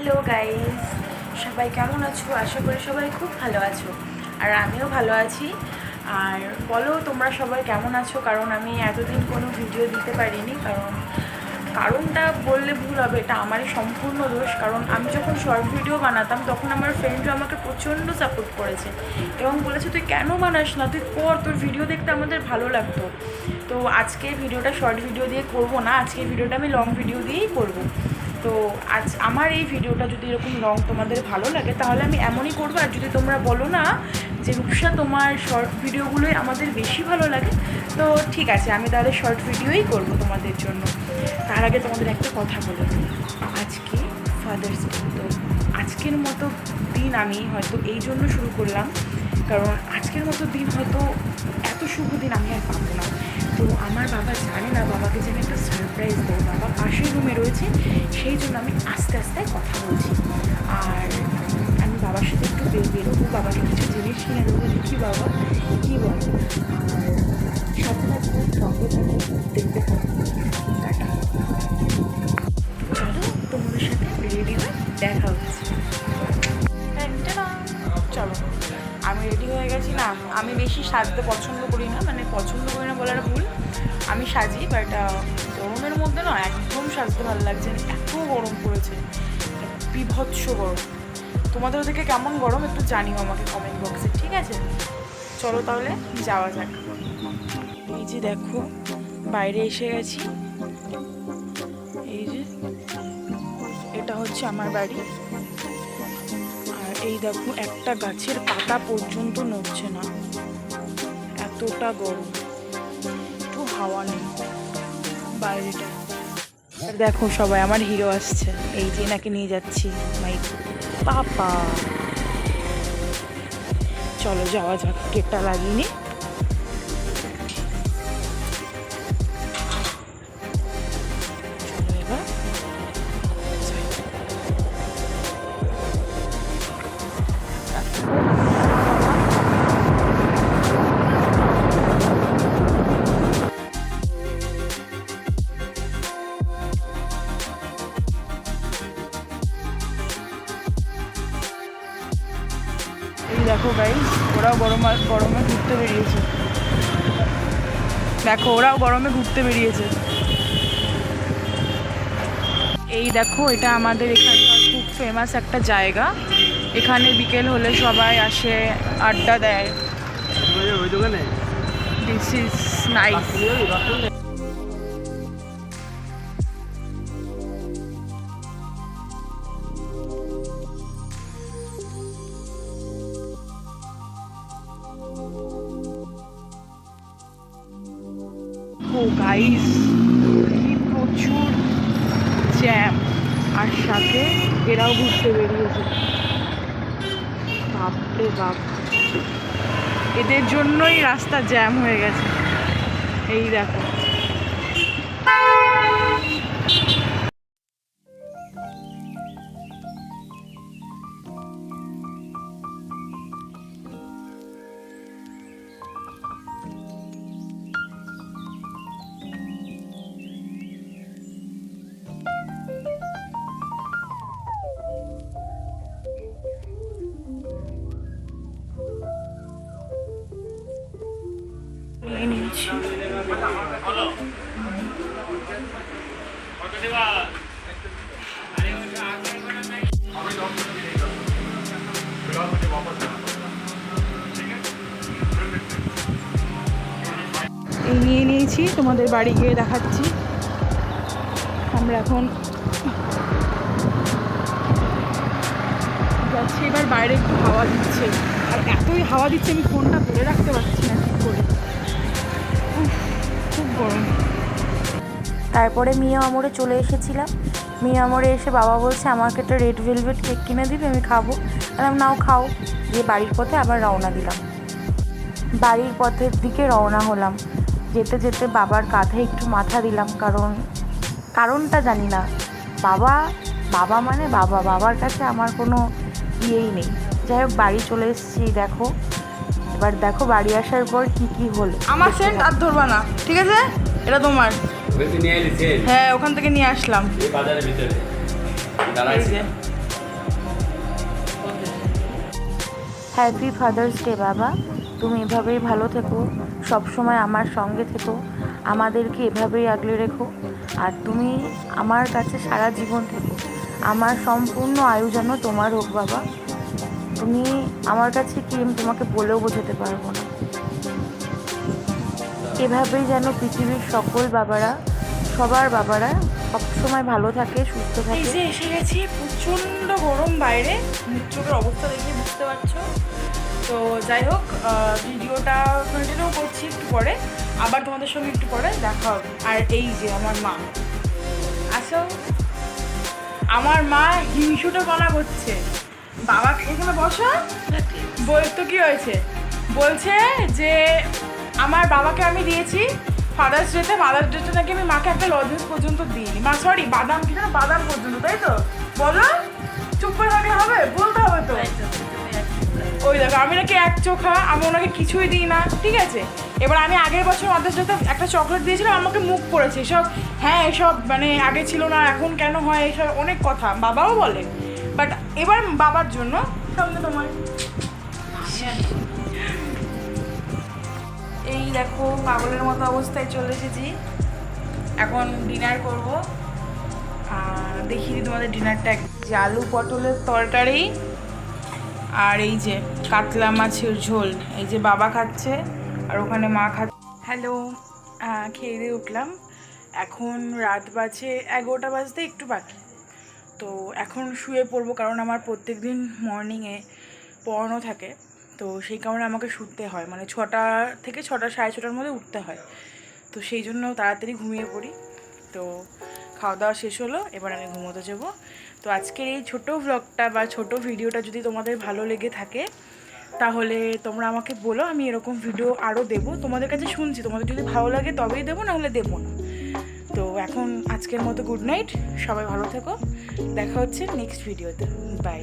Hello guys, সবাই কেমন আছো? আশা করি সবাই খুব ভালো আছো, আর আমিও ভালো আছি। আর বলো তোমরা সবাই কেমন আছো, কারণ আমি এতদিন কোনো ভিডিও দিতে পারিনি। কারণটা বললে ভুল হবে, এটা আমারই সম্পূর্ণ দোষ। কারণ আমি যখন শর্ট ভিডিও বানাতাম তখন আমার ফ্রেন্ডরা আমাকে প্রচণ্ড সাপোর্ট করেছে এবং বলেছে তুই কেন বানাস না, তুই কর, তোর ভিডিও দেখতে আমাদের ভালো লাগতো। তো আজকে ভিডিওটা শর্ট ভিডিও দিয়ে করবো না, আজকে ভিডিওটা আমি লং ভিডিও দিয়েই করবো। তো আজ আমার এই ভিডিওটা যদি এরকম লং তোমাদের ভালো লাগে তাহলে আমি এমনই করবো। আর যদি তোমরা বলো না যে রূপসা তোমার শর্ট ভিডিওগুলোই আমাদের বেশি ভালো লাগে, তো ঠিক আছে, আমি তাহলে শর্ট ভিডিওই করবো তোমাদের জন্য। তার আগে তোমাদের একটা কথা বলে দিই, আজকে ফাদার্স ডে। তো আজকের মতো দিন আমি হয়তো এই জন্য শুরু করলাম, কারণ আজকের মতো দিন হয়তো এত শুভ দিন আমি আর পাবো না। তো আমার বাবা জানে না বাবাকে যে আমি একটা সারপ্রাইজ দেবো, বাবা পাশের রুমে রয়েছে, সেই জন্য আমি আস্তে আস্তে কথা বলছি। আর আমি বাবার সাথে একটু বেরোবো, বাবাকে কিছু জিনিস কিনে দেবো। দেখি বাবা কী বলে। আর সাথে সাথে সঙ্গে থাকে, দেখতে থাকবো। টাটা, চলো তোমাদের সাথে রেডি হয়ে দেখা হচ্ছে। চলো, আমি রেডি হয়ে গেছি। না, আমি বেশি সাজতে পছন্দ করি না, মানে পছন্দ করি না বলার ভুল, আমি সাজি, বাট গরমের মধ্যে না একদম সাজতে ভালো লাগছে। এত গরম পড়েছে, বিভৎস গরম। তোমাদের ওদিকে কেমন গরম একটু জানিও আমাকে কমেন্ট বক্সে, ঠিক আছে? চলো তাহলে যাওয়া যাক। এই যে দেখো বাইরে এসে গেছি, এই যে এটা হচ্ছে আমার বাড়ি। এই দেখো একটা গাছের পাতা পর্যন্ত নড়ছে না, এতটা গরম, একটু হাওয়া নেই বাইরেটা। দেখো সবাই আমার হিরো আসছে, এই যে নাকি নিয়ে যাচ্ছি মাই পাপা। চলো যাওয়া যাক, গেটটা লাগিয়ে নি। এই দেখো গাইস, ওরাও গরমে ঘুরতে বেরিয়েছে। দেখো ওরাও গরমে ঘুরতে বেরিয়েছে। এই দেখো এটা আমাদের এখানকার খুব ফেমাস একটা জায়গা, এখানে বিকেল হলে সবাই আসে, আড্ডা দেয়। This is nice. Oh guys, কি প্রচুর জ্যাম, আর সাথে এরাও ঘুরতে বেরিয়েছে। বাপরে বাপ, এদের জন্যই রাস্তা জ্যাম হয়ে গেছে। এই দেখো নিয়ে নিচ্ছি। এই নিয়ে নিয়েছি, তোমাদের বাড়ি গিয়ে দেখাচ্ছি। আমরা এখন যাচ্ছি, এবার বাইরে একটু হাওয়া দিচ্ছে, আর এতই হাওয়া দিচ্ছে আমি ফোনটা ধরে রাখতে পারছি না ঠিক করে, খুব গরম। তারপরে মিয়া আমরে চলে এসেছিলাম। মিয়া আমরে এসে বাবা বলছে আমাকে একটা রেড ভেলভেট কেক কিনে দিবি, আমি খাবো। বললাম নাও খাও। দিয়ে বাড়ির পথে আবার রওনা দিলাম, বাড়ির পথের দিকে রওনা হলাম। যেতে যেতে বাবার কাঁধে একটু মাথা দিলাম, কারণটা জানি না। বাবা মানে বাবার কাছে আমার কোনো ইয়েই নেই। যাই হোক বাড়ি চলে এসেছি। দেখো এবার দেখো বাড়ি আসার পর কি হলো। আমার সেন্ট আর ধরবা না, ঠিক আছে? এটা তোমার। হ্যাঁ, ওখান থেকে নিয়ে আসলাম। হ্যাপি ফাদার্স ডে বাবা। তুমি এভাবেই ভালো থেকো, সবসময় আমার সঙ্গে থেকো, আমাদেরকে এভাবেই আগলে রেখো। আর তুমি আমার কাছে সারা জীবন থেকো, আমার সম্পূর্ণ আয়ু যেন তোমার হোক বাবা। তুমি আমার কাছে কি আমি তোমাকে বলেও বোঝাতে পারবো না। এভাবেই যেন পৃথিবীর সকল বাবারা, সবার বাবারা সবসময় ভালো থাকে, সুস্থ থাকে। এই যে এসে গেছি, প্রচণ্ড গরম বাইরে, মুখ চোখের অবস্থা দেখে বুঝতে পারছো। তো যাই হোক, ভিডিওটা কন্টিনিউ করছি একটু পরে, আবার তোমাদের সঙ্গে একটু পরে দেখা হবে। আর এই যে আমার মা, আসো, আমার মা হিংসুটা কলা করছে। বাবা এখানে বসো, তো কি হয়েছে, বলছে যে আমার বাবাকে আমি দিয়েছি ফাদার্স ডেতে, মাদার্স ডেতে নাকি আমি মাকে একটা লজেন্স পর্যন্ত দিইনি। মা সরি, বাদাম কি না, বাদাম পর্যন্ত, তাই তো বলো, চুপ করে থাকলে হবে, বলতে হবে তো। ওই দেখো, আমি নাকি এক চোখা, আমি ওনাকে কিছুই দিই না, ঠিক আছে। এবার আমি আগের বছর মাদার্স ডেতে একটা চকলেট দিয়েছিলাম, আমাকে মুখ পড়েছে এসব, হ্যাঁ এসব মানে আগে ছিল না, এখন কেন হয়, এসব অনেক কথা বাবাও বলে। বাট এবার বাবার জন্য সামনে তোমার এই দেখো পাগলের মতো অবস্থায় চলে এসেছি। এখন ডিনার করব, দেখিয়ে দিই তোমাদের ডিনারটা। যে আলু পটলের তরকারি, আর এই যে কাতলা মাছের ঝোল, এই যে বাবা খাচ্ছে আর ওখানে মা খাচ্ছে। হ্যালো, খেয়ে দিয়ে উঠলাম, এখন রাত বাজে 11টা বাজতে একটু বাকি। তো এখন শুয়ে পড়বো, কারণ আমার প্রত্যেক দিন মর্নিংয়ে পড়ানো থাকে, তো সেই কারণে আমাকে শুতে হয়, মানে 6টা থেকে 6টা, 6:30টার মধ্যে উঠতে হয়। তো সেই জন্য তাড়াতাড়ি ঘুমিয়ে পড়ি। তো খাওয়া দাওয়া শেষ হলো, এবার আমি ঘুমোতে যাবো। তো আজকের এই ছোটো ভ্লগটা বা ছোটো ভিডিওটা যদি তোমাদের ভালো লেগে থাকে, তাহলে তোমরা আমাকে বলো, আমি এরকম ভিডিও আরও দেবো। তোমাদের কাছে শুনছি, তোমাদের যদি ভালো লাগে তবেই দেবো, নাহলে দেবো না। তো এখন আজকের মতো গুড নাইট, সবাই ভালো থেকো, দেখা হচ্ছে নেক্সট ভিডিওতে, বাই।